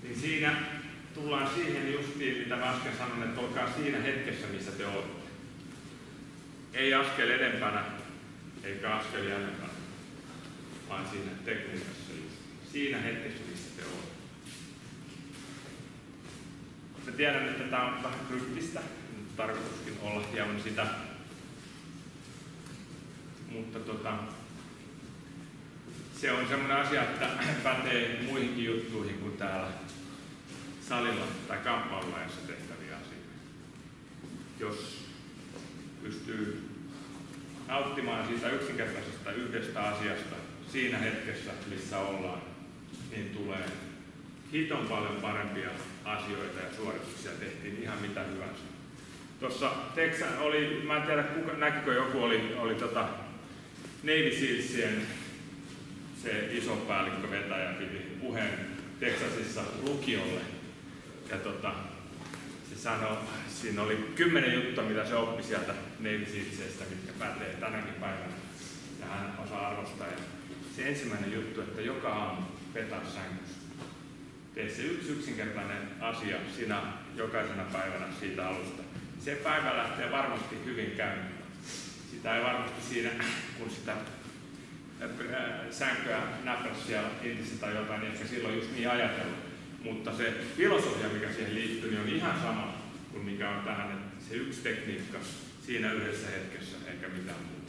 niin siinä tullaan siihen justiin, mitä mä äsken sanoin, että olkaa siinä hetkessä, missä te olette. Ei askel edempänä, eikä askel jäljempänä, vaan siinä tekniikassa, siinä hetkessä, missä te olette. Mä tiedän, että tämä on vähän kryptistä, tarkoituskin olla hieman sitä, mutta se on semmoinen asia, että pätee muihinkin juttuihin kuin täällä salilla tai kamppailulajassa tehtäviä asioita. Jos pystyy nauttimaan siitä yksinkertaisesta yhdestä asiasta siinä hetkessä, missä ollaan, niin tulee hiton paljon parempia asioita ja suorituksia, tehtiin ihan mitä hyvänsä. Tuossa Texan oli, mä en tiedä näkikö joku, oli Navy Sealsien se iso päällikkö vetäjä piti puheen Texasissa lukiolle. Ja se sanoi, siinä oli 10 juttua, mitä se oppi sieltä Navy Sealsistä, mitkä pätee tänäkin päivänä. Ja hän osaa arvostaa. Ja se ensimmäinen juttu, että joka aamu petaa sängyssä. Tee se yksi yksinkertainen asia sinä jokaisena päivänä siitä alusta. Se päivä lähtee varmasti hyvin käymään. Sitä ei varmasti siinä, kun sitä sänkyä näppäsi siellä intissä tai jotain, niin ehkä silloin just niin ajatellut. Mutta se filosofia, mikä siihen liittyy, niin on ihan sama kuin mikä on tähän, että se yksi tekniikka siinä yhdessä hetkessä, eikä mitään muuta.